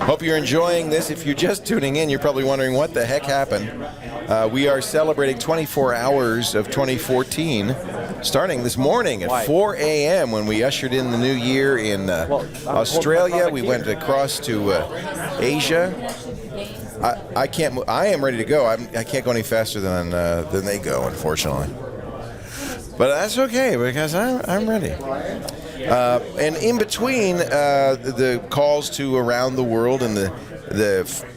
Hope you're enjoying this. If you're just tuning in, you're probably wondering what the heck happened. We are celebrating 24 hours of 2014, starting this morning at 4 a.m. when we ushered in the new year in Australia. We went across to Asia. I can't. I am ready to go. I can't go any faster than they go, unfortunately. But that's okay because I'm ready. And in between the calls to around the world and the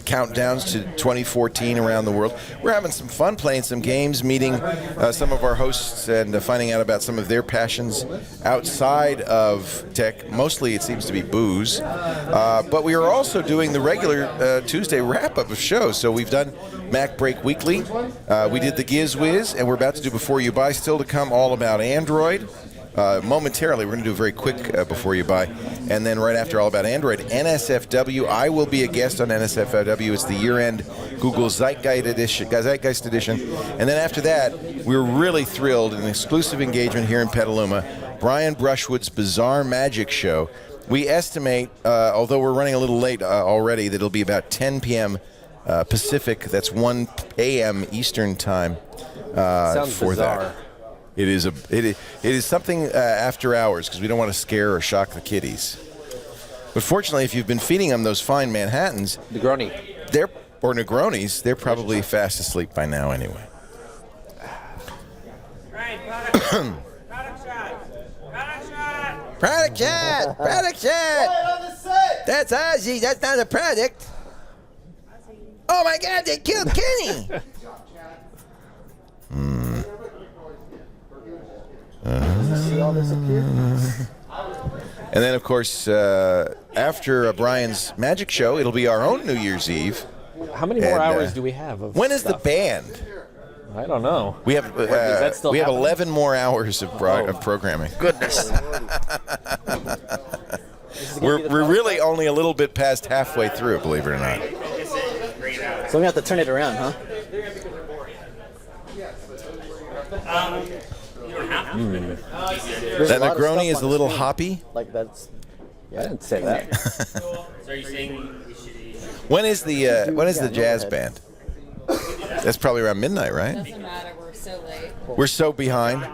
countdowns to 2014 around the world, we're having some fun playing some games, meeting some of our hosts and finding out about some of their passions outside of tech. Mostly it seems to be booze. But we are also doing the regular Tuesday wrap-up of shows. So we've done Mac Break Weekly. We did the Giz Wiz, and we're about to do Before You Buy. Still to come, all about Android. Momentarily, we're going to do a very quick Before You Buy. And then right after, all about Android, NSFW. I will be a guest on NSFW. It's the year-end Google Zeitgeist edition. And then after that, we're really thrilled, an exclusive engagement here in Petaluma, Brian Brushwood's Bizarre Magic Show. We estimate, although we're running a little late already, that it'll be about 10 p.m. Pacific. That's 1 a.m. Eastern time Sounds for bizarre. that. It is something after hours because we don't want to scare or shock the kiddies. But fortunately, if you've been feeding them those fine Manhattans, Negronis, they're probably fast asleep by now anyway. Product shot! That's Ozzy. That's not a product. Oh my God! They killed Kenny. See all this appear? And then, of course, after Brian's magic show, it'll be our own New Year's Eve. How many more hours do we have? When is the band? I don't know. We have 11 more hours of programming. Goodness. We're really only a little bit past halfway through, believe it or not. So we have to turn it around, huh? That Negroni is a little hoppy. Like that's. Yeah, I didn't say that. So are you saying we should eat? When is the jazz band? That's probably around midnight, right? Doesn't matter. We're so late. We're so behind.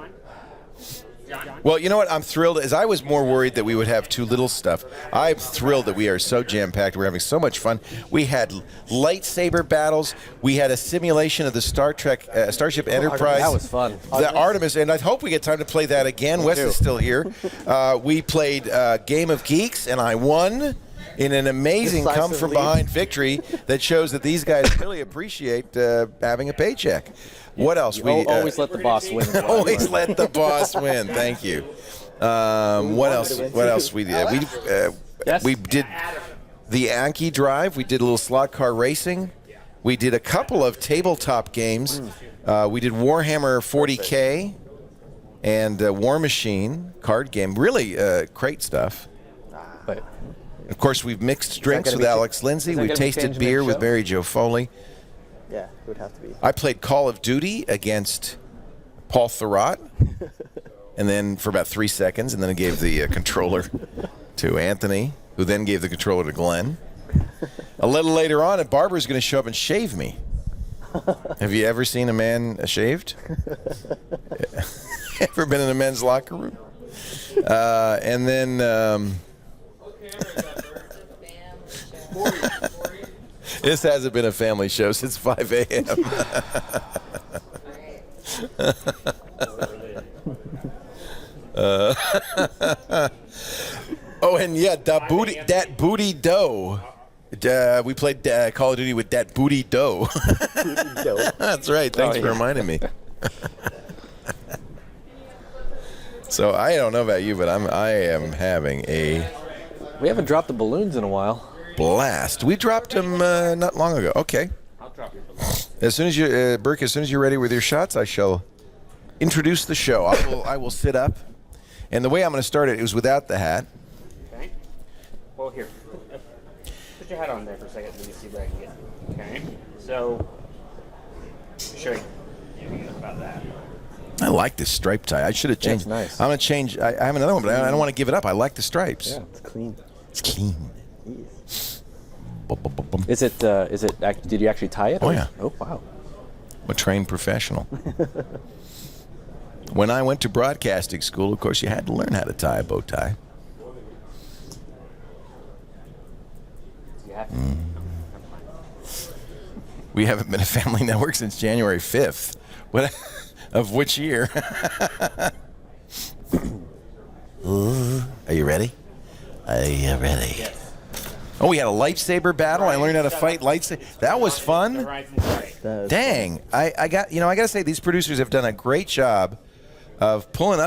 Well, you know what? I'm thrilled. As I was more worried that we would have too little stuff, I'm thrilled that we are so jam-packed. We're having so much fun. We had lightsaber battles. We had a simulation of the Starship Enterprise. That was fun. The Artemis, and I hope we get time to play that again. Wes is still here. We played Game of Geeks, and I won in an amazing come-from-behind victory that shows that these guys really appreciate having a paycheck. What else? Always let the boss win. Always let the boss win. Thank you. What else? What else we did? We did the Anki Drive. We did a little slot car racing. We did a couple of tabletop games. We did Warhammer 40K and War Machine card game. Really great stuff. But of course, we've mixed drinks with Alex Lindsay. We've tasted beer with Mary Jo Foley. Yeah, it would have to be. I played Call of Duty against Paul Thurrott, and then for about 3 seconds, and then I gave the controller to Anthony, who then gave the controller to Glenn. A little later on, a barber's going to show up and shave me. Have you ever seen a man shaved? Ever been in a men's locker room? And then... This hasn't been a family show since 5 a.m. Oh, and yeah, that booty dough. We played Call of Duty with that booty dough. That's right. Thanks for reminding me. So I don't know about you, but I am having a. We haven't dropped the balloons in a while. Blast. We dropped them not long ago. Okay. I'll drop your balloon. As soon as you, Burke, as soon as you're ready with your shots, I shall introduce the show. I will sit up, and the way I'm going to start it is without the hat. Okay. Well, here. Put your hat on there for a second. Let me see where I can get. Okay. So, show you about that. I like this stripe tie. I should have changed. Yeah, it's nice. I'm going to change. I have another one, but I don't want to give it up. I like the stripes. Yeah, it's clean. It's clean. Yes. Is it? Did you actually tie it? Oh, or- yeah. Oh wow. I'm a trained professional. When I went to broadcasting school, of course, you had to learn how to tie a bow tie. We haven't been a family network since January 5th. What? Of which year? Ooh, are you ready? Are you ready? Yes. Oh, we had a lightsaber battle. I learned how to fight lightsaber. That was fun. Horizon's right. Dang, I got to say these producers have done a great job of pulling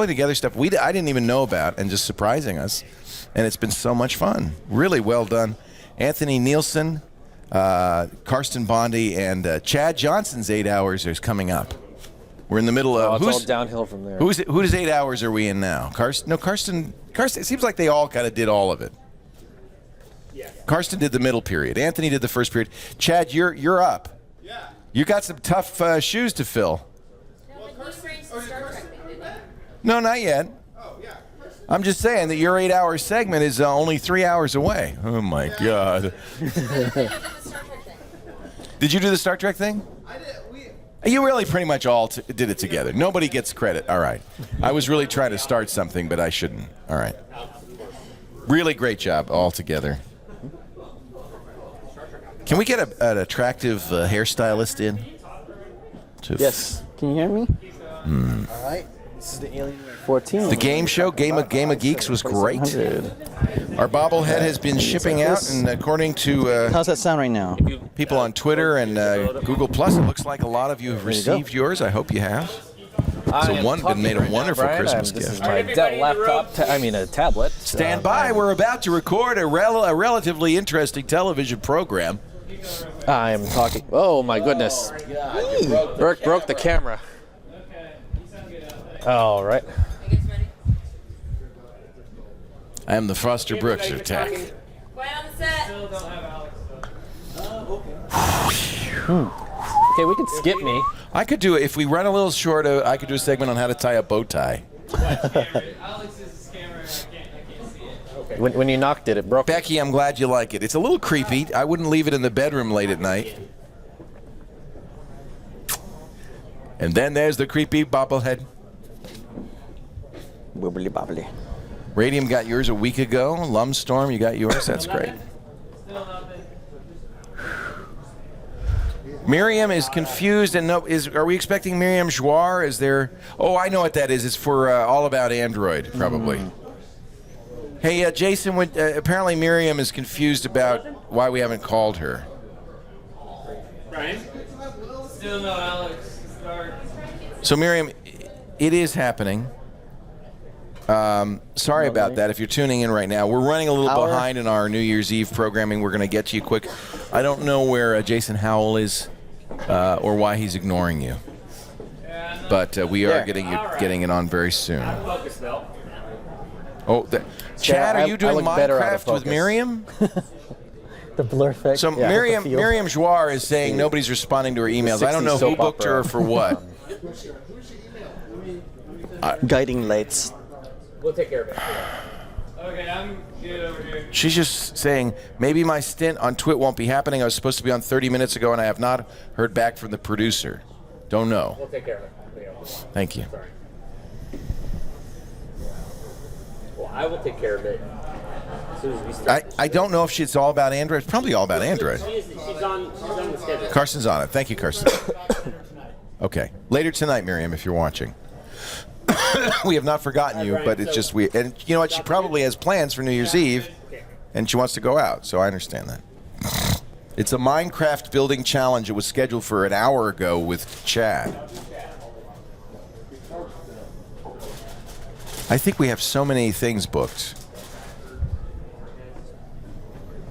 together stuff I didn't even know about and just surprising us, and it's been so much fun. Really well done. Anthony Nielsen, Karsten Bondi, and Chad Johnson's 8 Hours is coming up. We're in the middle of It's all downhill from there. whose 8 hours are we in now? Karsten. It seems like they all kind of did all of it. Yeah. Karsten did the middle period. Anthony did the first period. Chad, you're up. Yeah. You got some tough shoes to fill. No, not yet. Oh, yeah. I'm just saying that your 8 hour segment is only 3 hours away. Oh my God. Did you do the Star Trek thing? I did. You really pretty much all did it together. Nobody gets credit. All right. I was really trying to start something, but I shouldn't. All right. Really great job all together. Can we get an attractive hairstylist in? Yes. Can you hear me? All right. This is the Alienware 14. The game show, Game of Geeks, was great. 100. Our bobblehead has been shipping out, and according to How's that sound right now? people on Twitter and Google Plus, it looks like a lot of you have There you go. received yours. I hope you have. I am been talking made a right now, wonderful Brian. Christmas This is gift. my Dell laptop. A tablet. Stand by. We're about to record a relatively interesting television program. I am talking. Oh my goodness. Burke broke the camera. All right. I am the Foster Brooks of tech. Quiet on the set. Okay, we can skip me. I could do it if we run a little short. I could do a segment on how to tie a bow tie. When you knocked it, it broke. Becky, I'm glad you like it. It's a little creepy. I wouldn't leave it in the bedroom late at night. And then there's the creepy bobblehead. Wibbly bobbly. Radium got yours a week ago. Lumstorm, you got yours. That's great. Miriam is confused and are we expecting Miriam Joire? Is there? Oh, I know what that is. It's for All About Android, probably. Hey, Jason. Apparently Miriam is confused about why we haven't called her. Brian? Still no Alex. Start. So Miriam, it is happening. Sorry about that. If you're tuning in right now, we're running a little behind in our New Year's Eve programming. We're going to get to you quick. I don't know where Jason Howell is or why he's ignoring you, but we are getting it on very soon. Focus, Phil. Oh, Chad, are you doing look better out of Minecraft with focus. Miriam? The blur effect. So yeah, Miriam the field. Joire is saying nobody's responding to her emails. I don't know 60s who soap booked her opera. for what. Guiding lights. We'll take care of it. Okay, I'm good over here. She's just saying, maybe my stint on TWiT won't be happening. I was supposed to be on 30 minutes ago, and I have not heard back from the producer. Don't know. We'll take care of it. Thank you. Sorry. Well, I will take care of it as soon as we start. I don't know if it's all about Android. It's probably all about Android. She's on the schedule. Carson's on it. Thank you, Carson. Okay. Later tonight, Miriam, if you're watching. We have not forgotten you, but it's just we. And you know what? She probably has plans for New Year's Eve, and she wants to go out. So I understand that. It's a Minecraft building challenge. It was scheduled for an hour ago with Chad. I think we have so many things booked.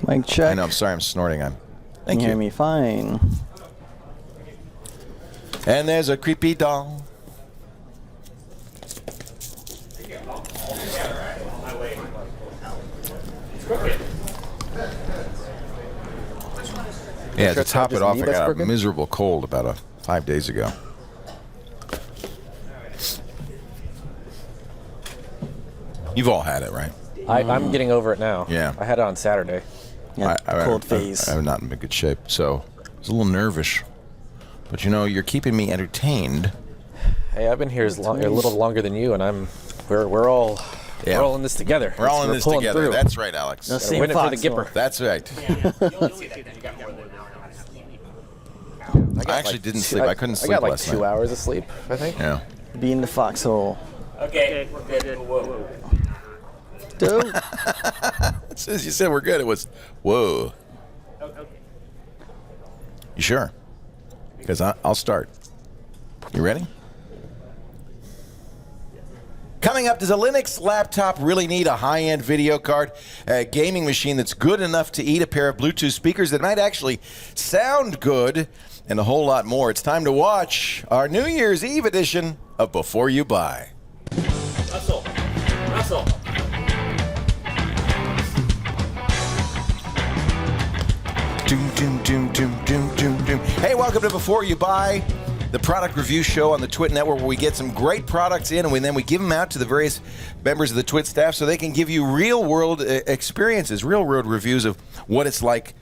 Mic check. I know. I'm sorry. I'm snorting. Can Thank you hear you. me fine? And there's a creepy doll. Yeah, to top it off, I got a miserable cold about 5 days ago. You've all had it, right? I'm getting over it now. Yeah. I had it on Saturday. Yeah, cold phase. I'm not in good shape, so I was a little nervous. But you know, you're keeping me entertained. Hey, I've been here a little longer than you, and we're all in this together. We're all in this together. Through. That's right, Alex. No, Win it for the Gipper. That's right. I actually didn't sleep. I couldn't sleep I got like last 2 night. hours of sleep, I think. Yeah. Be in the foxhole. Okay, we're good. Whoa. Dude. As soon as you said we're good, it was, whoa. Okay. You sure? Because I'll start. You ready? Coming up, does a Linux laptop really need a high-end video card, a gaming machine that's good enough to eat, a pair of Bluetooth speakers that might actually sound good, and a whole lot more? It's time to watch our New Year's Eve edition of Before You Buy. Russell. Doom, doom, doom, doom, doom, doom, doom. Hey, welcome to Before You Buy, the product review show on the TWiT network, where we get some great products in and then we give them out to the various members of the TWiT staff so they can give you real-world experiences, real-world reviews of what it's like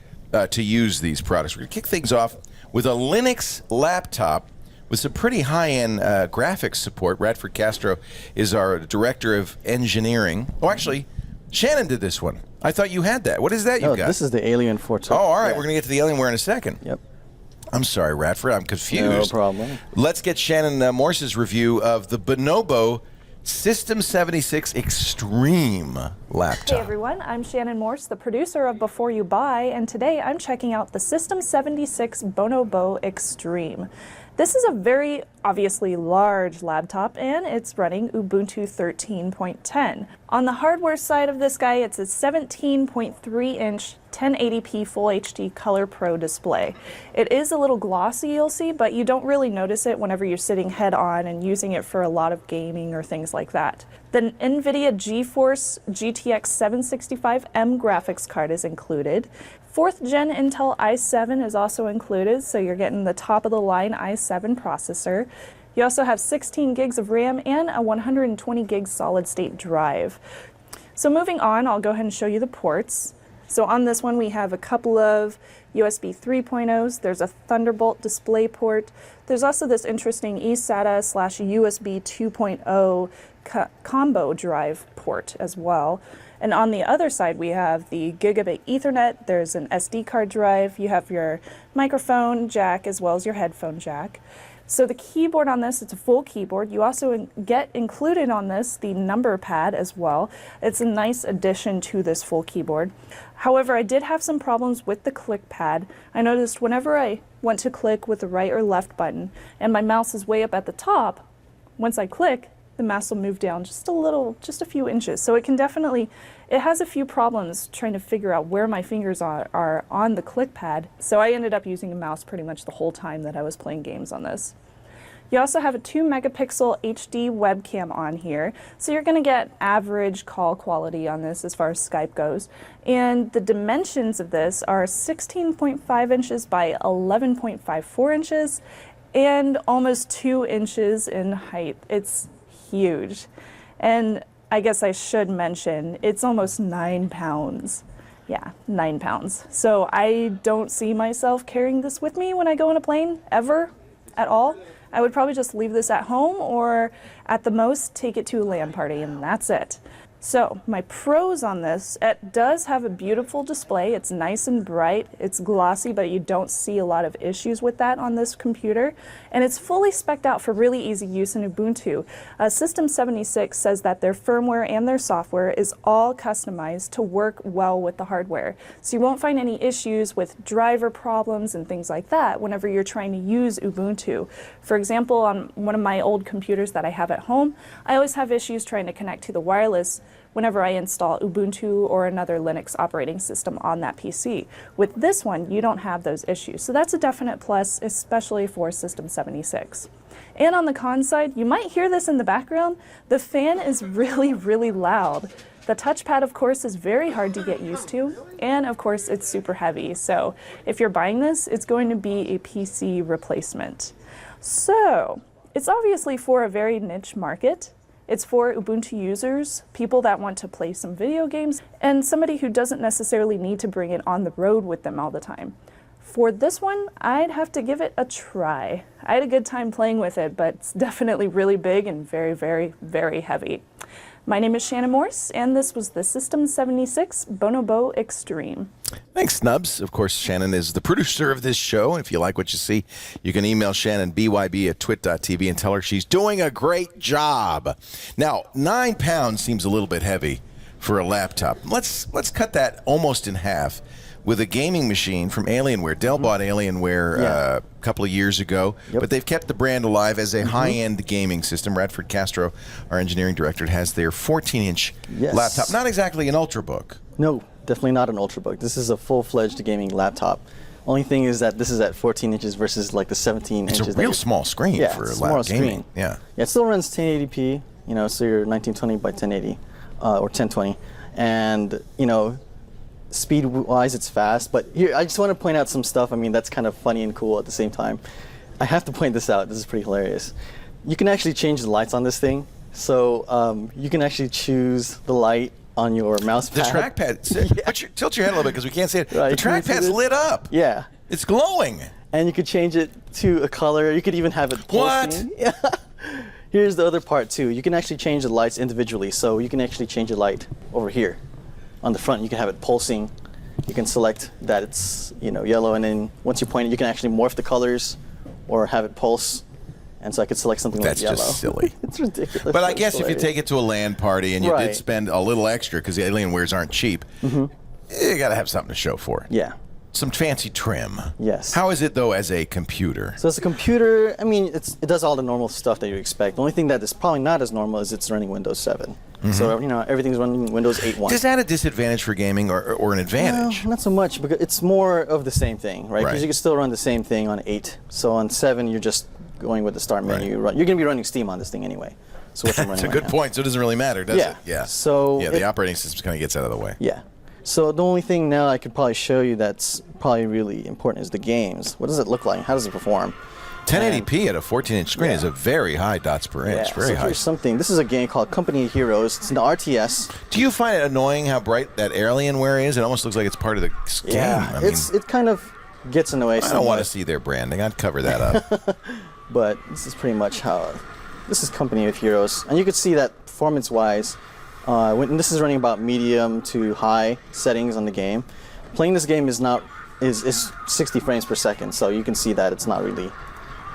to use these products. We're going to kick things off with a Linux laptop with some pretty high-end graphics support. Radford Castro is our director of engineering. Oh, actually, Shannon did this one. I thought you had that. What is that you got? This is the Alien 4. Oh, all right. We're going to get to the Alienware in a second. Yep. I'm sorry, Radford. I'm confused. No problem. Let's get Shannon Morse's review of the Bonobo System76 Extreme laptop. Hey everyone, I'm Shannon Morse, the producer of Before You Buy, and today I'm checking out the System76 Bonobo Extreme. This is a very obviously large laptop, and it's running Ubuntu 13.10. On the hardware side of this guy, it's a 17.3-inch 1080p Full HD Color Pro display. It is a little glossy, you'll see, but you don't really notice it whenever you're sitting head-on and using it for a lot of gaming or things like that. The NVIDIA GeForce GTX 765M graphics card is included. 4th gen Intel i7 is also included, so you're getting the top-of-the-line i7 processor. You also have 16 gigs of RAM and a 120 gig solid-state drive. So moving on, I'll go ahead and show you the ports. So on this one, we have a couple of USB 3.0s. There's a Thunderbolt display port. There's also this interesting eSATA/USB 2.0 combo drive port as well. And on the other side, we have the Gigabit Ethernet. There's an SD card drive. You have your microphone jack as well as your headphone jack. So the keyboard on this, it's a full keyboard. You also get included on this the number pad as well. It's a nice addition to this full keyboard. However, I did have some problems with the click pad. I noticed whenever I went to click with the right or left button and my mouse is way up at the top, once I click, the mouse will move down just a few inches. So it has a few problems trying to figure out where my fingers are on the click pad. So I ended up using a mouse pretty much the whole time that I was playing games on this. You also have a 2 megapixel HD webcam on here, so you're going to get average call quality on this as far as Skype goes. And the dimensions of this are 16.5 inches by 11.54 inches and almost 2 inches in height. It's huge. And I guess I should mention, it's almost 9 pounds. Yeah, 9 pounds. So I don't see myself carrying this with me when I go on a plane, ever, at all. I would probably just leave this at home or at the most take it to a LAN party, and that's it. So my pros on this, it does have a beautiful display. It's nice and bright. It's glossy, but you don't see a lot of issues with that on this computer. And it's fully spec'd out for really easy use in Ubuntu. System76 says that their firmware and their software is all customized to work well with the hardware. So you won't find any issues with driver problems and things like that whenever you're trying to use Ubuntu. For example, on one of my old computers that I have at home, I always have issues trying to connect to the wireless whenever I install Ubuntu or another Linux operating system on that PC. With this one, you don't have those issues. So that's a definite plus, especially for System76. And on the con side, you might hear this in the background, the fan is really, really loud. The touchpad, of course, is very hard to get used to, and of course, it's super heavy. So if you're buying this, it's going to be a PC replacement. So it's obviously for a very niche market. It's for Ubuntu users, people that want to play some video games, and somebody who doesn't necessarily need to bring it on the road with them all the time. For this one, I'd have to give it a try. I had a good time playing with it, but it's definitely really big and very, very, very heavy. My name is Shannon Morse, and this was the System76 Bonobo Extreme. Thanks, Snubs. Of course, Shannon is the producer of this show, and if you like what you see, you can email Shannon, byb@twit.tv, and tell her she's doing a great job. Now, 9 pounds seems a little bit heavy for a laptop. Let's cut that almost in half with a gaming machine from Alienware. Dell bought Alienware a couple of years ago, but they've kept the brand alive as a high-end gaming system. Radford Castro, our engineering director, has their 14-inch laptop. Not exactly an Ultrabook. No, definitely not an Ultrabook. This is a full-fledged gaming laptop. Only thing is that this is at 14 inches versus like the 17 inches. It's a real small screen for a laptop gaming. Screen. Yeah, it still runs 1080p, so you're 1920 by 1080 or 1020. And, speed-wise, it's fast, but here, I just want to point out some stuff. I mean, that's kind of funny and cool at the same time. I have to point this out. This is pretty hilarious. You can actually change the lights on this thing. So you can actually choose the light on your mouse pad. The trackpad. Tilt your head a little bit because we can't see it. Right, the trackpad's lit up. Yeah. It's glowing. And you could change it to a color. You could even have it pulsing. What? Yeah. Here's the other part, too. You can actually change the lights individually. So you can actually change the light over here. On the front, you can have it pulsing. You can select that it's yellow, and then once you point it, you can actually morph the colors or have it pulse. And so I could select something like yellow. That's just silly. It's ridiculous. But I guess if you take it to a LAN party and you did spend a little extra because the Alienwares aren't cheap, you got to have something to show for it. Yeah. Some fancy trim. Yes. How is it, though, as a computer? So as a computer, I mean, it does all the normal stuff that you expect. The only thing that is probably not as normal is it's running Windows 7. So, everything's running Windows 8.1. Is that a disadvantage for gaming or an advantage? No, not so much, because it's more of the same thing, right? Because you can still run the same thing on 8. So on 7, you're just going with the start menu. You're going to be running Steam on this thing anyway. So what's That's a good point. So it doesn't really matter, does it? Yeah. So the operating system kind of gets out of the way. Yeah. So the only thing now I could probably show you that's probably really important is the games. What does it look like? How does it perform? 1080p at a 14-inch screen is a very high dots per inch. Very high. Here's something. This is a game called Company of Heroes. It's an RTS. Do you find it annoying how bright that Alienware is? It almost looks like it's part of the game. Yeah, it kind of gets in the way. I don't want to see their branding. I'd cover that up. But this is pretty much how. This is Company of Heroes, and you can see that performance-wise, when this is running about medium to high settings on the game. Playing this game is 60 frames per second, so you can see that it's not really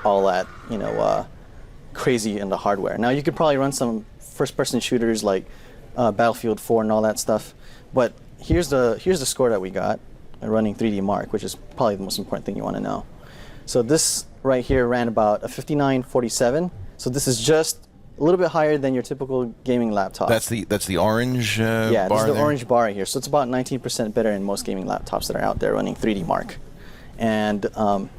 all that crazy in the hardware. Now you could probably run some first-person shooters like Battlefield 4 and all that stuff, but here's the score that we got running 3D Mark, which is probably the most important thing you want to know. So this right here ran about a 5947. So this is just a little bit higher than your typical gaming laptop. That's the orange bar Yeah, this is the there? orange bar here. So it's about 19% better than most gaming laptops that are out there running 3D Mark. And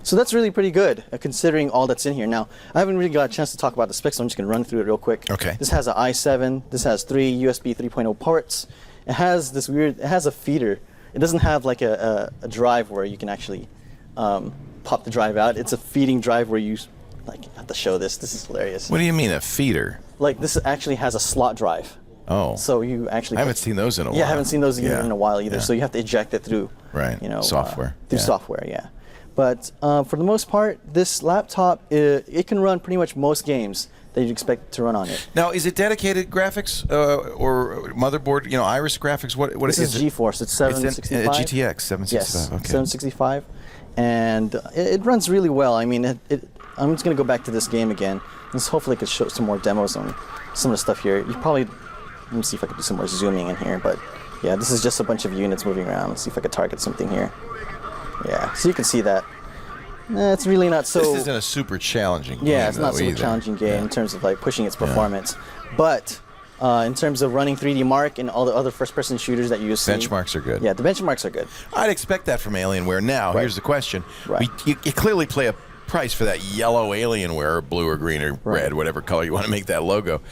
so that's really pretty good, considering all that's in here. Now, I haven't really got a chance to talk about the specs, so I'm just going to run through it real quick. Okay. This has an i7. This has 3 USB 3.0 ports. It has it has a feeder. It doesn't have like a drive where you can actually pop the drive out. It's a feeding drive where you, I have to show this. This is hilarious. What do you mean, a feeder? Like, this actually has a slot drive. Oh. So you actually... I haven't seen those in a while. Yeah, I haven't seen those in a while either. Yeah. So you have to eject it through... software. Through software, yeah. But for the most part, this laptop, it can run pretty much most games that you'd expect to run on it. Now, is it dedicated graphics or motherboard, Iris graphics? What this is is GeForce. It's 765. It's GTX 765. Yes, okay. 765. And it runs really well. I mean, I'm just going to go back to this game again. And hopefully I could show some more demos on some of the stuff here. You probably... Let me see if I can do some more zooming in here. But yeah, this is just a bunch of units moving around. Let's see if I could target something here. Yeah, so you can see that. It's really not so... This isn't a super challenging game. Yeah, it's not so challenging game in terms of pushing its performance. But in terms of running 3D Mark and all the other first-person shooters that you see... Benchmarks are good. Yeah, the benchmarks are good. I'd expect that from Alienware. Now, here's the question. Right. You clearly play a price for that yellow Alienware, or blue or green or red, whatever color you want to make that logo.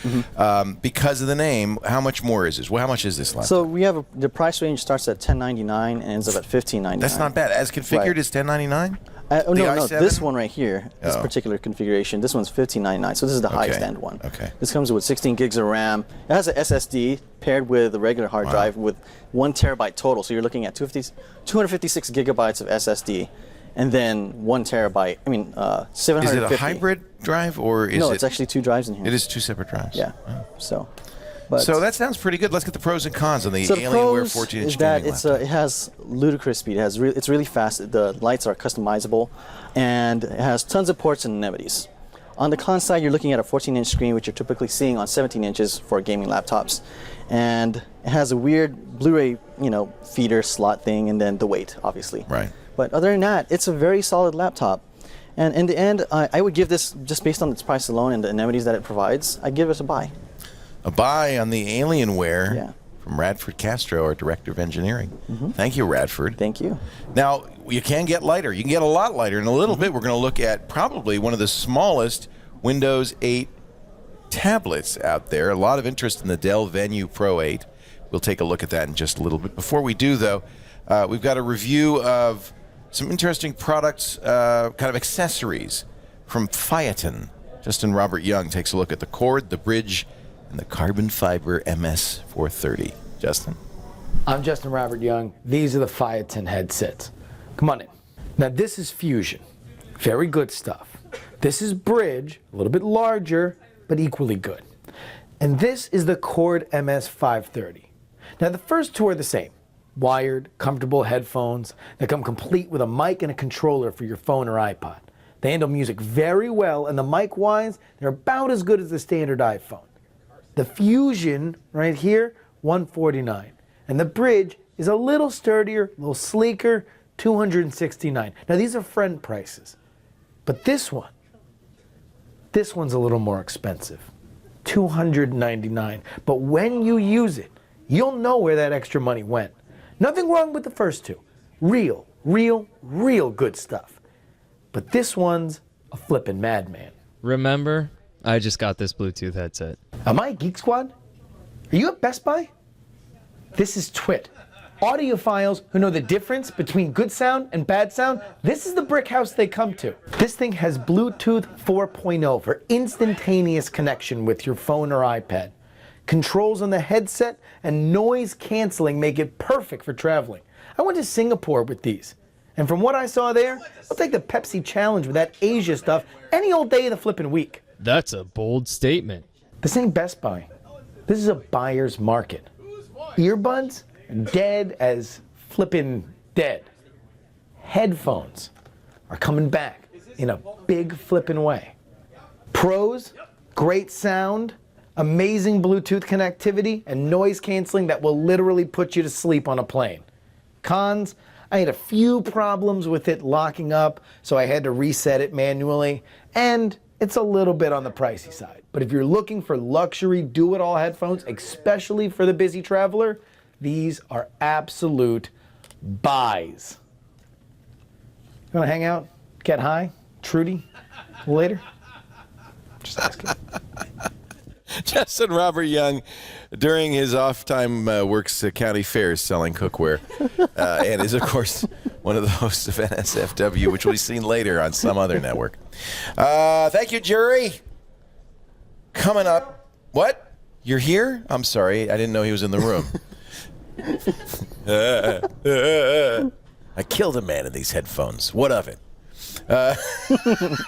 Because of the name, how much more is this? Well, how much is this laptop? So we have the price range starts at $1099 and ends up at $1599. That's not bad. As configured, is $1099? No, i7? this one right here, this Oh. particular configuration, this one's $1599, so this is the highest end one. Okay. This comes with 16 gigs of RAM. It has an SSD paired with a regular hard drive with 1 terabyte total, so you're looking at 256 gigabytes of SSD, and then 1 terabyte, 750. Is it a hybrid drive or is No, it? it's actually 2 drives in here. It is 2 separate drives. Yeah, Oh. But So that sounds pretty good. Let's get the pros and cons on the so the Alienware pros 14-inch is that gaming it's laptop. it has ludicrous speed. It's really fast. The lights are customizable, and it has tons of ports and amenities. On the con side, you're looking at a 14-inch screen, which you're typically seeing on 17 inches for gaming laptops, and it has a weird Blu-ray, feeder slot thing, and then the weight, obviously. Right. But other than that, it's a very solid laptop. And in the end, I would give this, just based on its price alone and the amenities that it provides, I'd give it a buy. A buy on the Alienware Yeah. from Radford Castro, our Director of Engineering. Thank you, Radford. Thank you. Now, you can get lighter. You can get a lot lighter. In a little bit, we're going to look at probably one of the smallest Windows 8 tablets out there. A lot of interest in the Dell Venue Pro 8. We'll take a look at that in just a little bit. Before we do, though, we've got a review of some interesting products, kind of accessories from Phaeton. Justin Robert Young takes a look at the cord, the bridge, and the carbon fiber MS430. Justin? I'm Justin Robert Young. These are the Phaeton headsets. Come on in. Now this is Fusion. Very good stuff. This is Bridge, a little bit larger, but equally good. And this is the Cord MS530. Now the first two are the same. Wired, comfortable headphones that come complete with a mic and a controller for your phone or iPod. They handle music very well, and the mic-wise, they're about as good as the standard iPhone. The Fusion, right here, $149. And the Bridge is a little sturdier, a little sleeker, $269. Now these are friend prices. But this one's a little more expensive, $299. But when you use it, you'll know where that extra money went. Nothing wrong with the first two. Real good stuff. But this one's a flippin' madman. Remember, I just got this Bluetooth headset. Am I Geek Squad? Are you at Best Buy? This is TWiT. Audiophiles who know the difference between good sound and bad sound, this is the brick house they come to. This thing has Bluetooth 4.0 for instantaneous connection with your phone or iPad. Controls on the headset and noise canceling make it perfect for traveling. I went to Singapore with these. And from what I saw there, I'll take the Pepsi challenge with that Asia stuff any old day of the flippin' week. That's a bold statement. This ain't Best Buy. This is a buyer's market. Earbuds, dead as flippin' dead. Headphones are coming back in a big flippin' way. Pros, great sound, amazing Bluetooth connectivity, and noise canceling that will literally put you to sleep on a plane. Cons, I had a few problems with it locking up, so I had to reset it manually, and it's a little bit on the pricey side. But if you're looking for luxury do-it-all headphones, especially for the busy traveler, these are absolute buys. You wanna hang out, get high, Trudy, later? Just asking. Justin Robert Young, during his off time, works county fairs selling cookware, and is, of course, one of the hosts of NSFW, which will be seen later on some other network. Thank you, jury. Coming up, what? You're here? I'm sorry, I didn't know he was in the room. I killed a man in these headphones. What of it?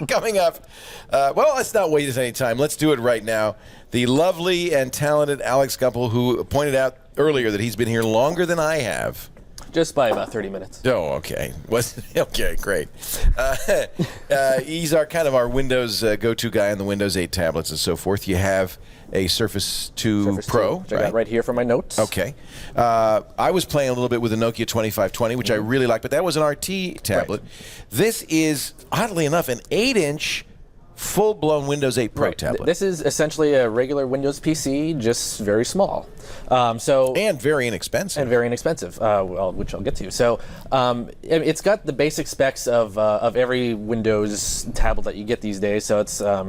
Coming up, well, let's not waste any time. Let's do it right now. The lovely and talented Alex Gumpel, who pointed out earlier that he's been here longer than I have. Just by about 30 minutes. Oh, okay. Okay, great. He's our Windows go-to guy on the Windows 8 tablets and so forth. You have a Surface 2 Surface Pro, 2, which I got right here for my notes. Okay. I was playing a little bit with the Nokia 2520, which I really like, but that was an RT tablet. Right. This is, oddly enough, an 8-inch full-blown Windows 8 Pro tablet. This is essentially a regular Windows PC, just very small. And very inexpensive. Well, which I'll get to. So it's got the basic specs of every Windows tablet that you get these days. So it's got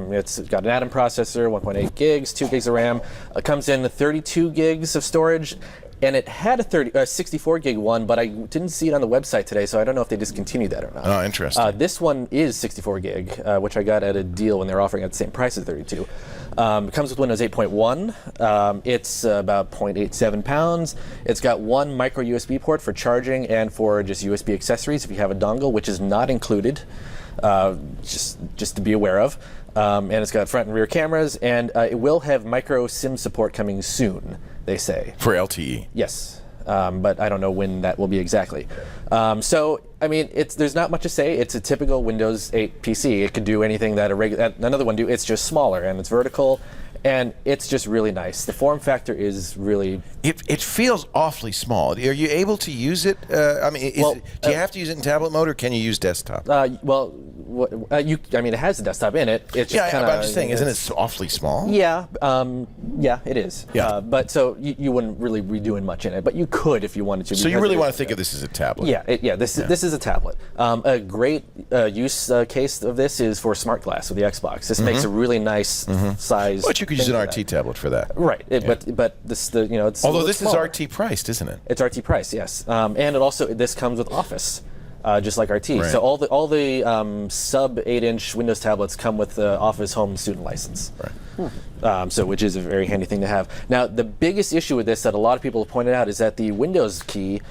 an Atom processor, 1.8 gigs, 2 gigs of RAM. It comes in 32 gigs of storage. and it had a 64 gig one, but I didn't see it on the website today, so I don't know if they discontinued that or not. Oh, interesting. This one is 64 gig, which I got at a deal when they were offering at the same price as 32. It comes with Windows 8.1. It's about 0.87 pounds. It's got one micro USB port for charging and for just USB accessories if you have a dongle, which is not included, just to be aware of. And it's got front and rear cameras, and it will have micro SIM support coming soon, they say. For LTE. Yes, but I don't know when that will be exactly. So, I mean, there's not much to say. It's a typical Windows 8 PC. It could do anything that another one do. It's just smaller, and it's vertical, and it's just really nice. The form factor is really... It feels awfully small. Are you able to use it? I mean, do you have to use it in tablet mode, or can you use desktop? I mean, it has a desktop in it. It's just but I'm just saying, isn't it awfully small? Yeah, yeah, it is. Yeah. But so you wouldn't really be doing much in it, but you could if you wanted to. So you really want to think of this as a tablet? Yeah. This is a tablet. A great use case of this is for Smart Glass with the Xbox. This makes a really nice size. But you could use an RT tablet for that. Right. But it's although this smaller. is RT priced, isn't it? It's RT priced, yes. And it also this comes with Office. Just like RT. Right. So all the sub 8-inch Windows tablets come with the Office Home Student License. Right. So which is a very handy thing to have. Now the biggest issue with this that a lot of people have pointed out is that the Windows key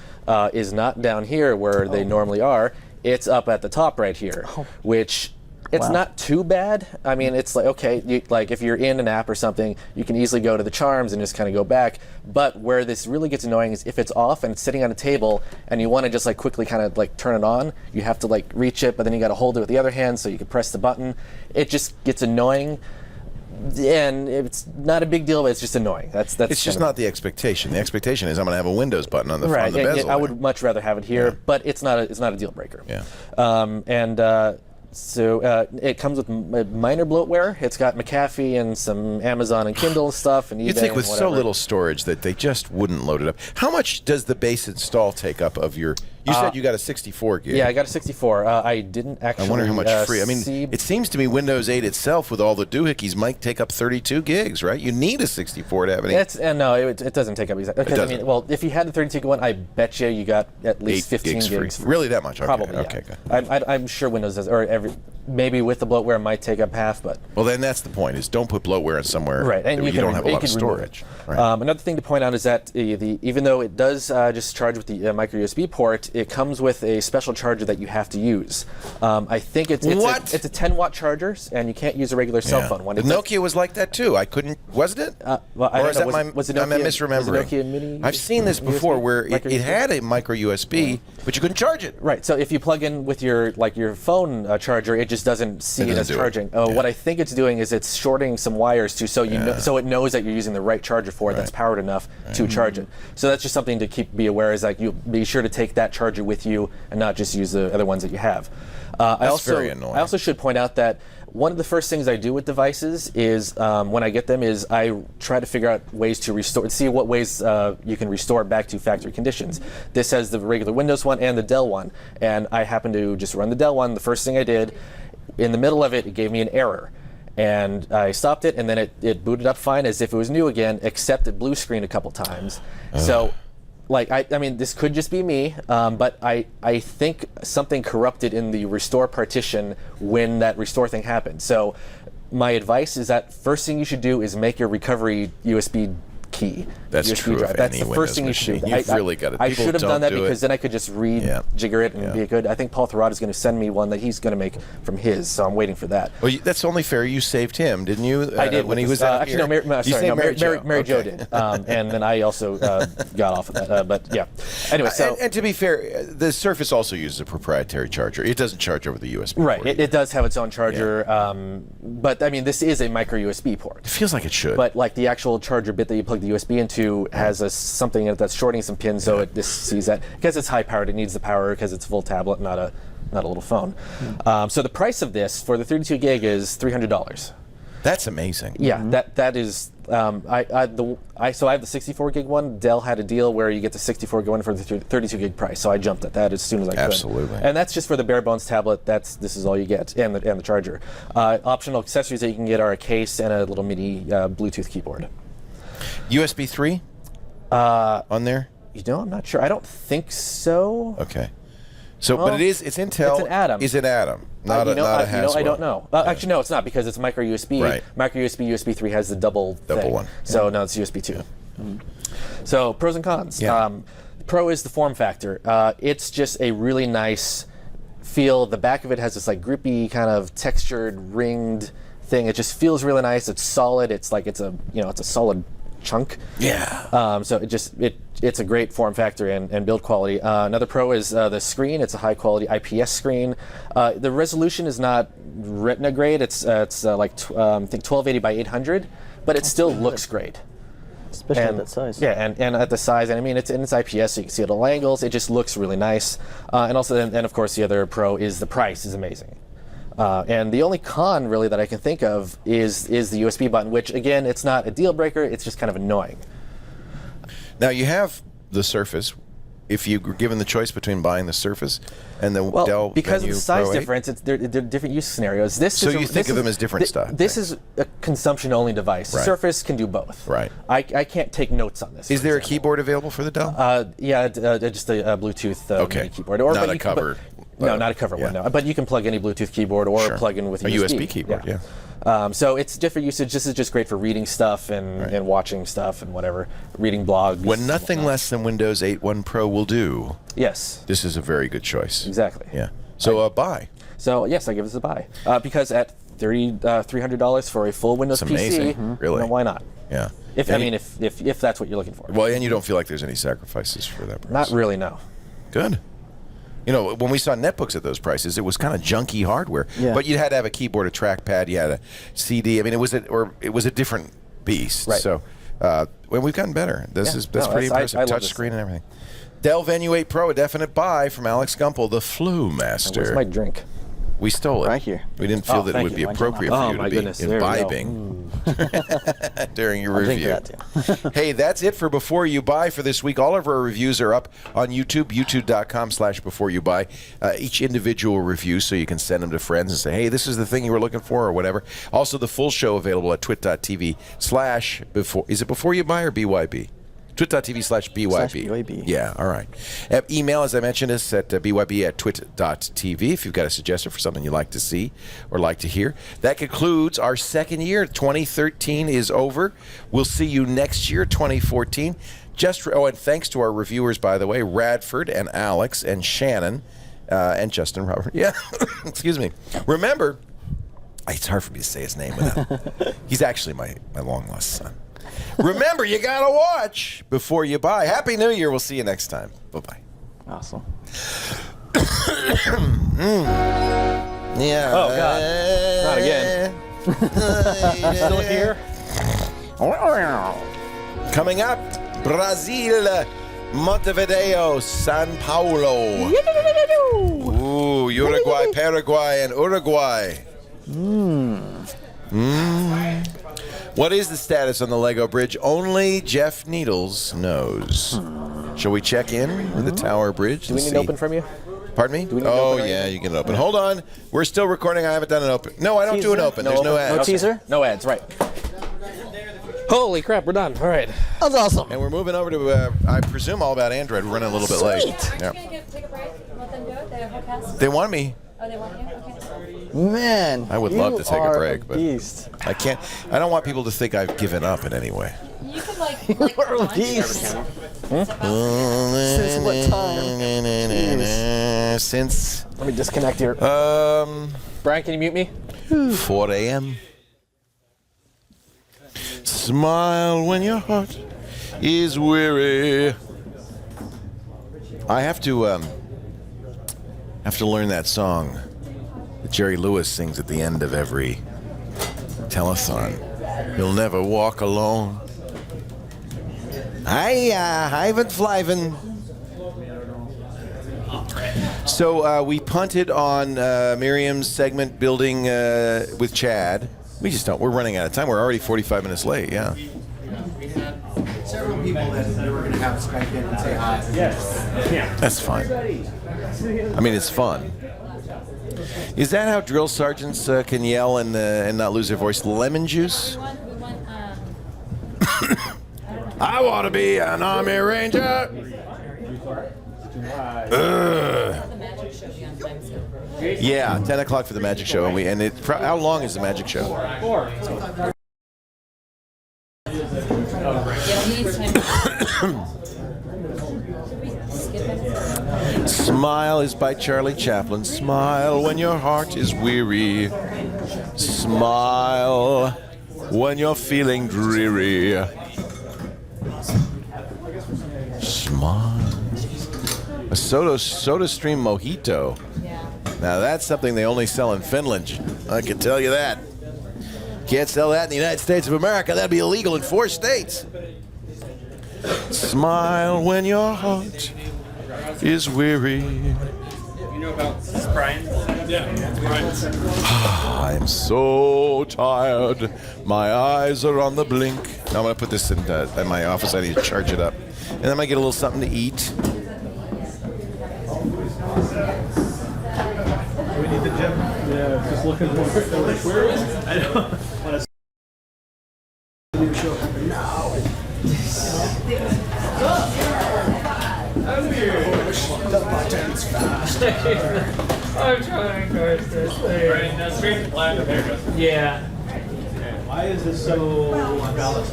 is not down here where they normally are. It's up at the top right here, which it's not too bad. I mean, it's like, okay, like if you're in an app or something, you can easily go to the charms and just kind of go back. But where this really gets annoying is if it's off and it's sitting on a table and you want to just like quickly kind of like turn it on, you have to like reach it, but then you got to hold it with the other hand so you can press the button. It just gets annoying. And it's not a big deal, but it's just annoying. That's it's just not the expectation. The expectation is I'm going to have a Windows button on the front of the bezel. I would much rather have it here, but it's not a deal breaker. Yeah. So it comes with minor bloatware. It's got McAfee and some Amazon and Kindle stuff and eBay. You'd think with and so little storage that they just wouldn't load it up. How much does the base install take up of your... You said you got a 64 gig. Yeah, I got a 64. I didn't actually. I wonder how much free. I mean, it seems to me Windows 8 itself, with all the doohickeys, might take up 32 gigs, right? You need a 64 to have any. No, it doesn't take up exactly. Because I mean, well, if you had the 32 gig one, I bet you got at least 15 gigs free. Really, that much? Okay. Probably. Okay. Yeah. Good. I'm sure Windows does, or maybe with the bloatware it might take up half, but. Well, then that's the point: is don't put bloatware in somewhere right, and you don't have a lot of storage. Right. Another thing to point out is that even though it does just charge with the micro USB port, it comes with a special charger that you have to use. I think it's a 10-watt charger, and you can't use a regular cell phone one. The Nokia was like that too. I couldn't. Wasn't it? Well, I don't know. Am I misremembering? Was it Nokia Mini? I've seen this before, where it had a micro USB, but you couldn't charge it. Right. So if you plug in with your phone charger, it just doesn't see it as charging. What I think it's doing is it's shorting some wires too, so so it knows that you're using the right charger for it that's powered enough to charge it. So that's just something to be aware. Is like you be sure to take that charger with you and not just use the other ones that you have. That's very annoying. I also should point out that one of the first things I do with devices is when I get them is I try to figure out ways to restore, see what ways you can restore it back to factory conditions. This has the regular Windows one and the Dell one, and I happen to just run the Dell one. The first thing I did, in the middle of it, it gave me an error. And I stopped it, and then it booted up fine as if it was new again, except it blue screened a couple times. So, like, I mean, this could just be me, but I think something corrupted in the restore partition when that restore thing happened. So my advice is that first thing you should do is make your recovery USB key. That's USB true. Drive. That's the first thing you should do. You've really got it. I should have done that because then I could just rejigger it and be good. I think Paul Thurrott is going to send me one that he's going to make from his, so I'm waiting for that. Well, that's only fair. You saved him, didn't you? I did when he was out actually, here. Mary Jo did, and then I also got off of that. But yeah. Anyway, so and to be fair, the Surface also uses a proprietary charger. It doesn't charge over the USB. Right. port. It does have its own charger, but I mean, this is a micro USB port. It feels like it should. But like the actual charger bit that you plug the USB into has something in it that's shorting some pins, so it just sees that because it's high powered. It needs the power because it's a full tablet, not a little phone. So the price of this for the 32 gig is $300. That's amazing. Yeah, that is. So I have the 64 gig one. Dell had a deal where you get the 64 gig one for the 32 gig price. So I jumped at that as soon as I could. Absolutely. And that's just for the bare bones tablet. This is all you get, and the charger. Optional accessories that you can get are a case and a little mini Bluetooth keyboard. USB 3. on there? You know, I'm not sure. I don't think so. Okay. So, but it's Intel. It's an Atom. Is an Atom, not a Haswell. I don't know. Actually, no, it's not because it's micro USB. Right. Micro USB, USB 3 has the double thing. one. So no, it's USB 2. So pros and cons. Yeah. Pro is the form factor. It's just a really nice feel. The back of it has this like grippy kind of textured ringed thing. It just feels really nice. It's solid. It's like it's a solid chunk. Yeah. So it's a great form factor and build quality. Another pro is the screen. It's a high quality IPS screen. The resolution is not Retina grade. It's I think 1280 by 800, but it still looks great. Especially at that size. Yeah, and at the size, and I mean it's IPS, so you can see it at all angles. It just looks really nice. And also, and of course, the other pro is the price is amazing. And the only con really that I can think of is the USB button, which again, it's not a deal breaker. It's just kind of annoying. Now you have the Surface. If you were given the choice between buying the Surface and the Dell because Venue of the size Pro 8, difference, they're different use scenarios. So you think of them as different stuff? This is a consumption-only device. Right. Surface can do both. Right. I can't take notes on this. Is for there a example. keyboard available for the Dell? Just a Bluetooth mini keyboard. Not a cover. No, not a cover one. No, but you can plug any Bluetooth keyboard or Sure. plug in with a USB keyboard. Yeah. So it's different usage. This is just great for reading stuff and watching stuff and whatever, reading blogs. When nothing less than Windows 8.1 Pro will do, Yes. this is a very good choice. Exactly. Yeah. So buy. So yes, I give this a buy because at $300 for a full Windows It's amazing. PC, Really. you know, why not? Yeah. If that's what you're looking for. Well, and you don't feel like there's any sacrifices for that price. Not really, no. Good. You know, when we saw netbooks at those prices, it was kind of junky hardware. Yeah. But you had to have a keyboard, a trackpad, you had a CD. I mean, it was a different beast. Right. So, well, we've gotten better. That's pretty impressive. I love Touch this screen thing. and everything. Dell Venue 8 Pro, a definite buy from Alex Gumpel, the Flu Master. Where's my drink? We stole it. Right here. We didn't feel that it thank would you. be Mine appropriate came for out. you Oh, my to goodness, be there we go. imbibing during your I'll drink review. that too. Hey, that's it for Before You Buy for this week. All of our reviews are up on YouTube, youtube.com/beforeyoubuy. Each individual review, so you can send them to friends and say, hey, this is the thing you were looking for or whatever. Also, the full show available at twit.tv/before. Is it Before You Buy or BYB? twit.tv/BYB. BYB. Yeah, all right. Email, as I mentioned, us at byb@twit.tv if you've got a suggestion for something you'd like to see or like to hear. That concludes our second year. 2013 is over. We'll see you next year, 2014. And thanks to our reviewers, by the way, Radford and Alex and Shannon and Justin Robert. Yeah, excuse me. Remember, it's hard for me to say his name without. He's actually my long-lost son. Remember, you got to watch Before You Buy. Happy New Year. We'll see you next time. Bye-bye. Awesome. Yeah. Oh, God. Not again. Still here? Coming up, Brazil, Montevideo, San Paulo. Ooh, Uruguay, Paraguay, and Uruguay. What is the status on the Lego Bridge? Only Jeff Needles knows. Shall we check in with the Tower Bridge? Do we need to open from you? Pardon me? we need to open Yeah, right you can open. Hold on. We're still recording. I haven't done an open. No, I don't do an Teaser? open. There's no ads. No teaser? No ads, right. Holy crap, we're done. All right. That's awesome. And we're moving over to, I presume, All About Android. We're running a little bit late. Yeah. Are you going to take a break? Let them do it? They have podcasts? They want me. Oh, they want you? Okay. Man, I would love to take a you break, are but beast. I can't. I don't want people to think I've given up in any way. You could like You're a lunch. beast. Since what time? Since Let me disconnect here. Brian, can you mute me? 4 a.m. Smile when your heart is weary. I have to learn that song that Jerry Lewis sings at the end of every telethon. You'll never walk alone. Ivan Flyven. So we punted on Miriam's segment building with Chad. We just don't. We're running out of time. We're already 45 minutes late. Yeah. Several people that were going to have Skype in and say hi. Yes. That's fine. I mean, it's fun. Is that how drill sergeants can yell and not lose their voice? Lemon juice? We want I want to be an Army Ranger. Yeah, 10 o'clock for the magic show. How long is the magic show? 4. Smile is by Charlie Chaplin. Smile when your heart is weary. Smile when you're feeling dreary. Smile. A soda stream mojito. Now that's something they only sell in Finland. I can tell you that. Can't sell that in the United States of America. That'd be illegal in 4 states. Smile when your heart is weary. You know about Brian? Yeah, Brian. I'm so tired. My eyes are on the blink. Now I'm going to put this in my office. I need to charge it up. And then I might get a little something to eat. We need the gym. Yeah, just looking for where is it? I don't want to show now. I'm trying, guys. That's straight to black. Yeah. Why is this so unbalanced?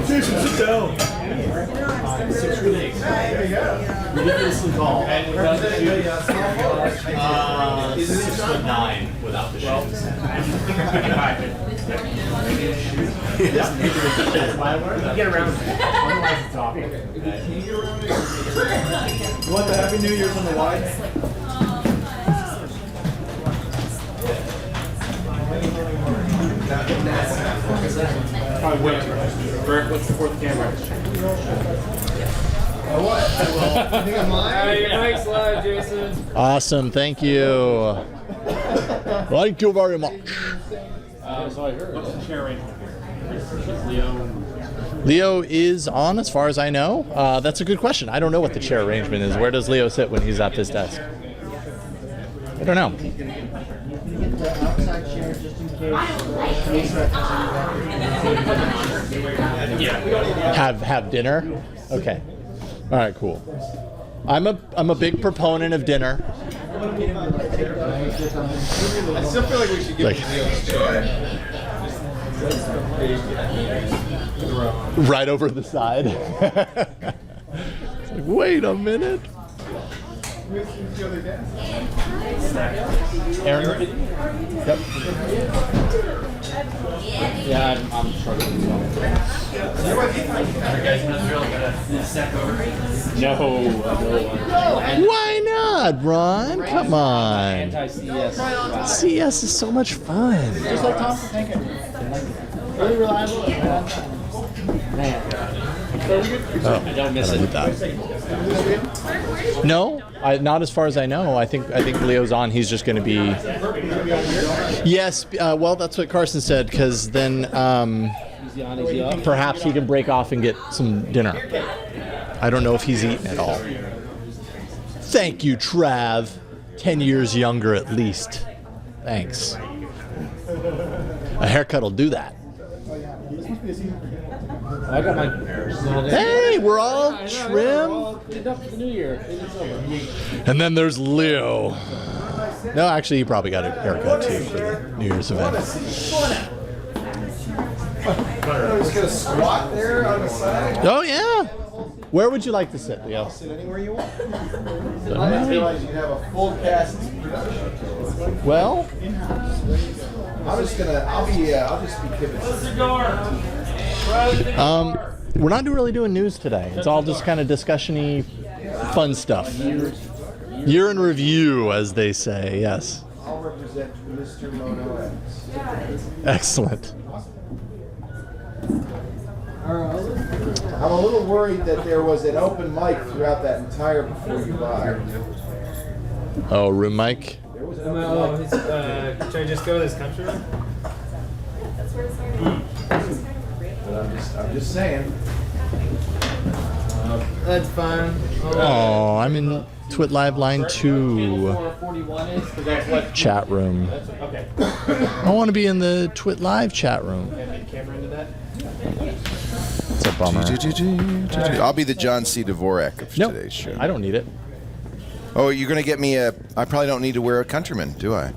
Jason, sit down. 6 foot 8. Ridiculously tall. And without the shoes? 6 foot 9 without the shoes. Get around. You want the Happy New Year's on the wide? Probably way too much. Bert, what's the 4th camera? What? I think I'm live. Your mic's live, Jason. Awesome, thank you. Thank you very much. So I heard. What's the chair arrangement here? Leo is on, as far as I know. That's a good question. I don't know what the chair arrangement is. Where does Leo sit when he's at this desk? I don't know. Have dinner? Okay. All right, cool. I'm a big proponent of dinner. I still feel like we should give Leo this chair. Right over the side. It's like, wait a minute. Aaron? Yep. Yeah, I'm struggling as well. No. Why not, Ron? Come on. Anti-CS. CS is so much fun. Just like Thompson Tankett. Really reliable. Man. I don't miss it. No, not as far as I know. I think Leo's on. He's just going to be. Yes. Well, that's what Carson said. Because then perhaps he can break off and get some dinner. I don't know if he's eaten at all. Thank you, Trav. 10 years younger at least. Thanks. A haircut will do that. I got my. Hey, we're all trim. The New Year. And then there's Leo. No, actually, he probably got a haircut too for the New Year's event. I'm just gonna squat there on the side. Oh yeah. Where would you like to sit, Leo? Sit anywhere you want. I didn't realize you'd have a full cast. Well, I'll just be kidding. we're not really doing news today. It's all just kind of discussion-y, fun stuff. Year in review, as they say. Yes. I'll represent Mr. Mono X. Excellent. I'm a little worried that there was an open mic throughout that entire Before You Buy. Oh, room mic. There was an open mic. Should I just go to this country room? But I'm just saying. That's fine. Oh, I'm in TWiT Live line 2 chat room. Okay. I want to be in the TWiT Live chat room. It's a bummer. I'll be the John C. Dvorak of today's show. I don't need it. Oh, you're going to get me a... I probably don't need to wear a Countryman, do I?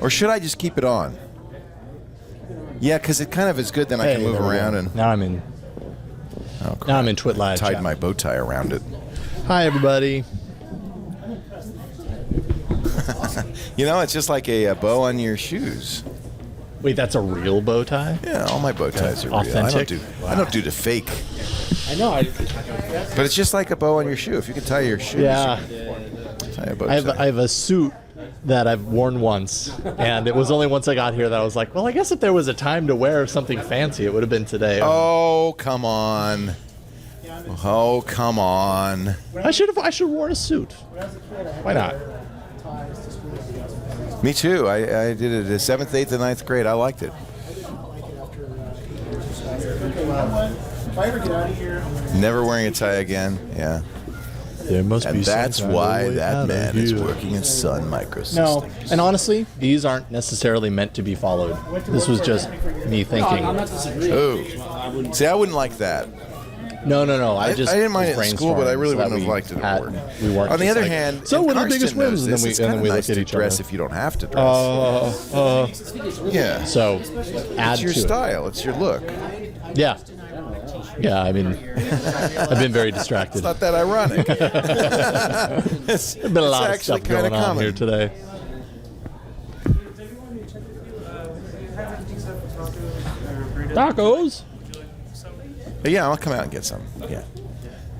Or should I just keep it on? Yeah, because it kind of is good. Then I can move around and... Now I'm in. Oh, crap. Now I'm in TWiT Live. Tied my bow tie around it. Hi, everybody. You know, it's just like a bow on your shoes. Wait, that's a real bow tie? Yeah, all my bow ties are authentic. Real. I don't do the fake. I know. But it's just like a bow on your shoe. If you can tie your shoes, Yeah. tie a bow I tie. have a suit that I've worn once, and it was only once I got here that I was like, well, I guess if there was a time to wear something fancy, it would have been today. Oh, come on. Oh, come on. I should have worn a suit. Why not? Me too. I did it the 7th, 8th, and 9th grade. I liked it. Never wearing a tie again. Yeah. There must And be that's some kind why of way that out of man is here. working in Sun Microsystems. No, and honestly, these aren't necessarily meant to be followed. This was just me thinking. Oh, see, I wouldn't like that. No. I didn't mind it was in school, but I brainstorming really so that wouldn't have liked it at work. We weren't. On the just other like, hand, so and we're the Karsten biggest wins, knows and then this, we it's and kind then of we nice look at to each dress other. if you don't have to dress. Yeah. So add It's your to style. It's your look. it. Yeah. Yeah, I mean, I've been very distracted. It's not that ironic. It's There's been a lot of actually stuff going kinda on common. here today. Tacos. But yeah, I'll come out and get some. Yeah.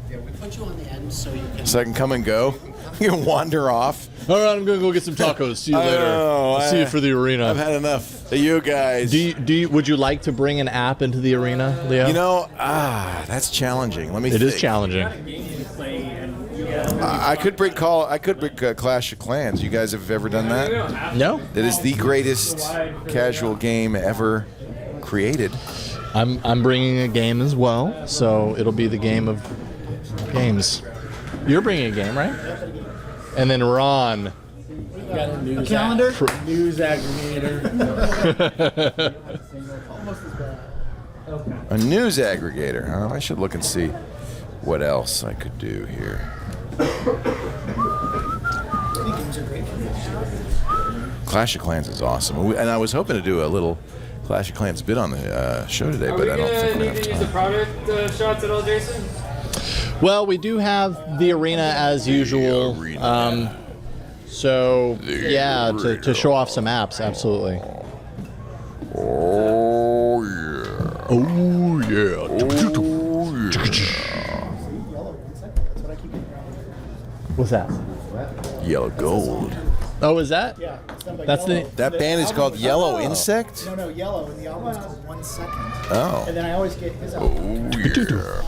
We put you on the end so you can. So I can come and go. You can wander off. All right, I'm gonna go get some tacos. See you later. know, I'll see you for the arena. I've had enough of you guys. Would you like to bring an app into the arena, Leo? You know, that's challenging. Let me. It think. is challenging. I could bring Clash of Clans. You guys have ever done that? No. It is the greatest casual game ever created. I'm bringing a game as well, so it'll be the game of games. You're bringing a game, right? And then Ron. Got a news calendar? News aggregator. A news aggregator, huh? I should look and see what else I could do here. Clash of Clans is awesome. And I was hoping to do a little Clash of Clans bit on the show today, but I don't think we need have to use the time. product shots at all, Jason? Well, we do have the arena as usual. So, yeah, to show off some apps, absolutely. Oh, yeah. Oh, yeah. What's that? Yellow Gold. Oh, is that? Yeah. That's the. That band is called Yellow Insect? No, Yellow. And the album is 1 second. Oh. And then I always get his album. Oh, yeah.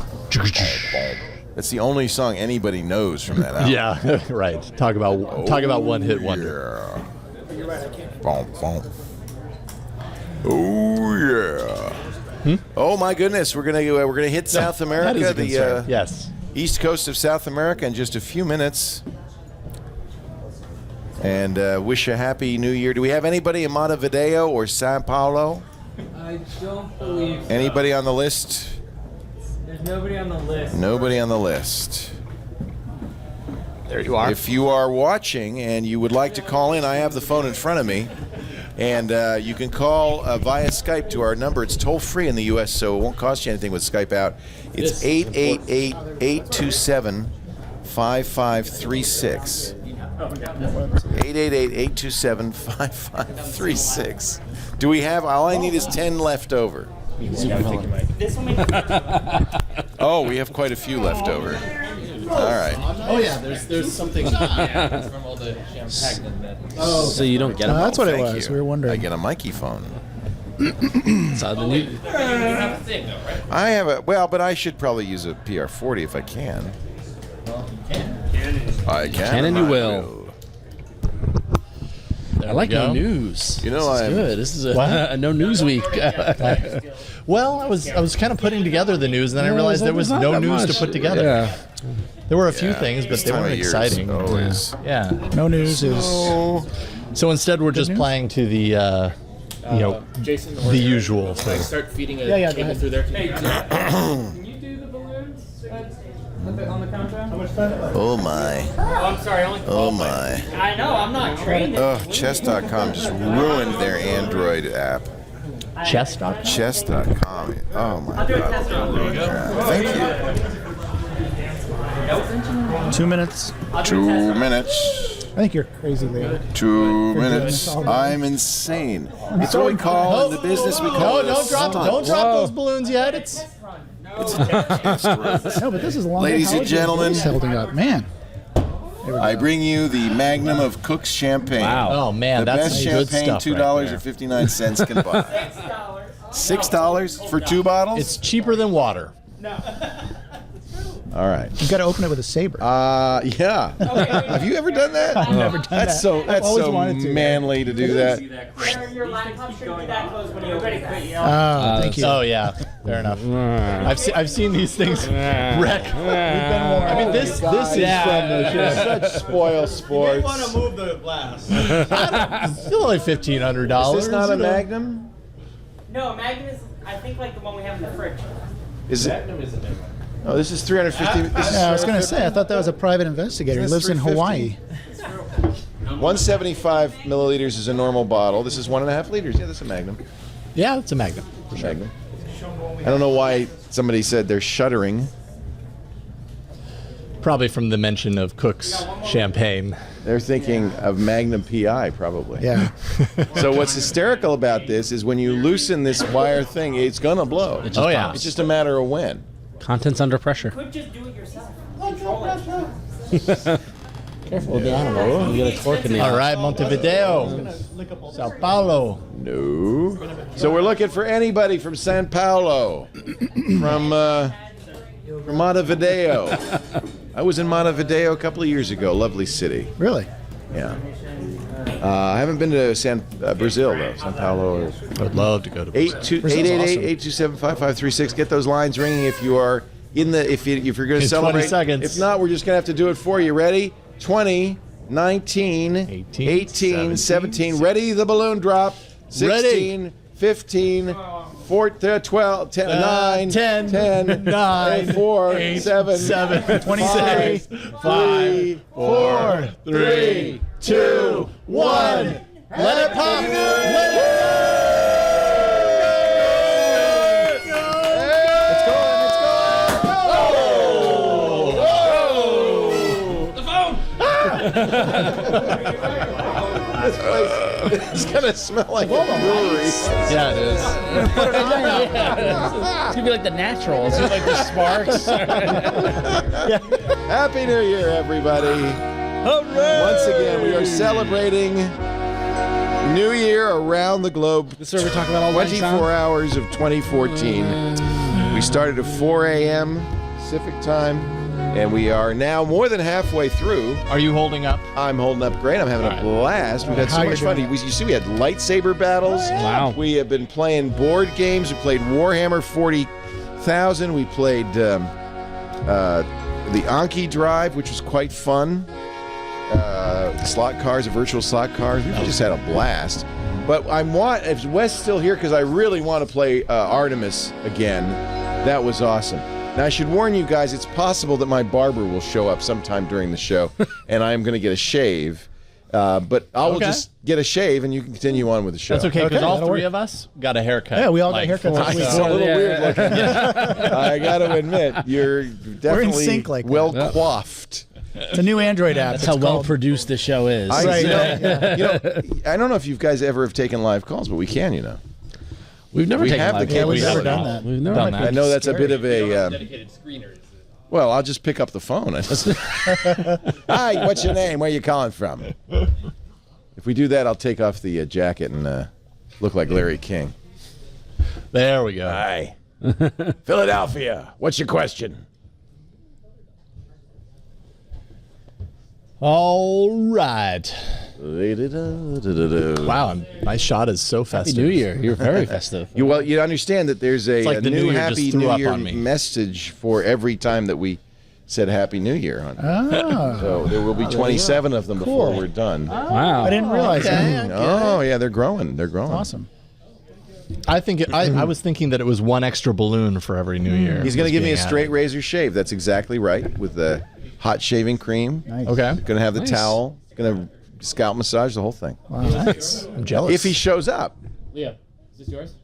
That's the only song anybody knows from that album. Yeah, right. Talk about one hit wonder. Yeah. You're right, I can't. Bom, bom. Oh yeah. Oh my goodness, we're gonna hit South America, That is a the concern. Yes. east coast of South America in just a few minutes, and wish a happy New Year. Do we have anybody in Montevideo or Sao Paulo? I don't believe so. Anybody on the list? There's nobody on the list. Nobody on the list. There you are. If you are watching and you would like to call in, I have the phone in front of me. And you can call via Skype to our number. It's toll free in the U.S., so it won't cost you anything with Skype out. It's 888-827-5536. 888-827-5536. Do we have? All I need is 10 left over. Oh, we have quite a few left over. All right. Oh yeah, there's something from all the champagne in that. Oh, So you don't get them. that's what it Thank was. you. We were wondering. I get a Mikey phone. Suddenly, I have a but I should probably use a PR40 if I can. I can. Can and you will. I like no news. You know, this is I'm good. This is a, What? a no news week. Well, I was kind of putting together the news, and then I realized there was no news to put together. Yeah. There were a few things, but they weren't exciting. Yeah. No news is. So instead, we're just playing to the, Jason, the usual thing. Start feeding a Yeah, go cable ahead. through there. Can you do the balloons on the countdown? How much time? Oh my. Oh, I'm sorry. Oh my. I know. I'm not trained. Oh, chess.com just ruined their Android app. Chess.com? Chess.com. Oh my God. Thank you. 2 minutes. 2 minutes. I think you're crazy, Leo. 2 minutes. I'm insane. It's what we call in the business. We call No, it don't drop those balloons yet. It's No, but this is a long. Ladies and gentlemen, holding up, man. I bring you the Magnum of Cook's Champagne. Wow. Oh man, The that's best some good champagne stuff. Right there. $2.59 can buy. $6 for 2 bottles? It's cheaper than water. All right. You got to open it with a saber. Yeah. Have you ever done that? I've never done That's that. I've always wanted to. manly to do that. Your laptop should be that close when you open it. Thank you. Oh yeah, fair enough. I've seen these things wreck. We've been warned. I mean, this is from the show. Such spoil sports. want to move the glass. It's still only $1,500. Is this not a Magnum? No, Magnum is, I think, like the one we have in the fridge. Is it? Oh, this is 350. This is Yeah, I was going to say, I thought that was a private investigator. He lives in 350. Hawaii. 175 milliliters is a normal bottle. This is 1.5 liters. Yeah, that's a Magnum. Yeah, it's a Magnum. For sure. Magnum. I don't know why somebody said they're shuddering. Probably from the mention of Cook's champagne. They're thinking of Magnum PI, probably. Yeah. So what's hysterical about this is when you loosen this wire thing, it's gonna blow. It just Oh, yeah. pops. It's just a matter of when. Content's under pressure. You could just do it yourself. Control it. Careful with the animal. You get a torque in the All right, Montevideo, Sao Paulo. No. So we're looking for anybody from San Paulo, from Montevideo. I was in Montevideo a couple of years ago. Lovely city. Really? Yeah. I haven't been to Brazil though. San Paulo. I would love to go to Brazil. 888-827-5536. Get those lines ringing if you are in the if you're going to In 20 celebrate. seconds. If not, we're just going to have to do it for you. Ready? 20, 19, 18, 17. Ready? The balloon drop. 16, 15, 14, 12, 10, 9, 10, 10, 9, 4, 8, 7, 26, 5, 4, 3, 2, 1. Let it pop. Let it This place is gonna smell like a brewery. Yeah, it is. It's gonna be like the natural. It's like the sparks. Happy New Year, everybody! Once again, we are celebrating New Year around the globe. This is what we're talking about all the 24 hours of 2014. We started at 4 a.m. Pacific time, and we are now more than halfway through. Are you holding up? I'm holding up great. I'm having a blast. We've had so How much you fun. doing? You see, we had lightsaber battles. Wow. We have been playing board games. We played Warhammer 40,000. We played the Anki Drive, which was quite fun. Slot cars, virtual slot cars. We just had a blast. But if Wes still here, because I really want to play Artemis again. That was awesome. Now, I should warn you guys, it's possible that my barber will show up sometime during the show, and I am going to get a shave. But I will just get a shave, and you can continue on with the show. That's okay, because all that'll three work. of us got a haircut. Yeah, we all got haircuts. It's a little weird looking. I got to admit, you're definitely sync like that. well coiffed. It's a new Android app. That's It's how well called- produced the show is. Right. I don't know if you guys ever have taken live calls, but we can, you know. We've never We taken have live the Yeah, calls. we've We never haven't. done that. We've never That done might that. I know that's a bit of a. Dedicated screeners. Well, I'll just pick up the phone. Hi, what's your name? Where are you calling from? If we do that, I'll take off the jacket and look like Larry King. There we go. Hi. Philadelphia. What's your question? All right. Wow, my shot is so festive. Happy New Year. You're very festive. You understand that there's a, like a the new New Year Happy just threw New up Year on me. message for every time that we said Happy New Year on it. Oh. So there will be 27 of them before we're done. Wow. I didn't realize that. Oh, yeah, they're growing. They're growing. Awesome. I think I was thinking that it was one extra balloon for every New Year. He's going to was give me a being straight added. razor shave. That's exactly right, with the hot shaving cream. Nice. Okay. Going to have the Nice. towel. Going to scalp massage the whole thing. Wow. Nice. I'm jealous. If he shows up. Leo, is this yours?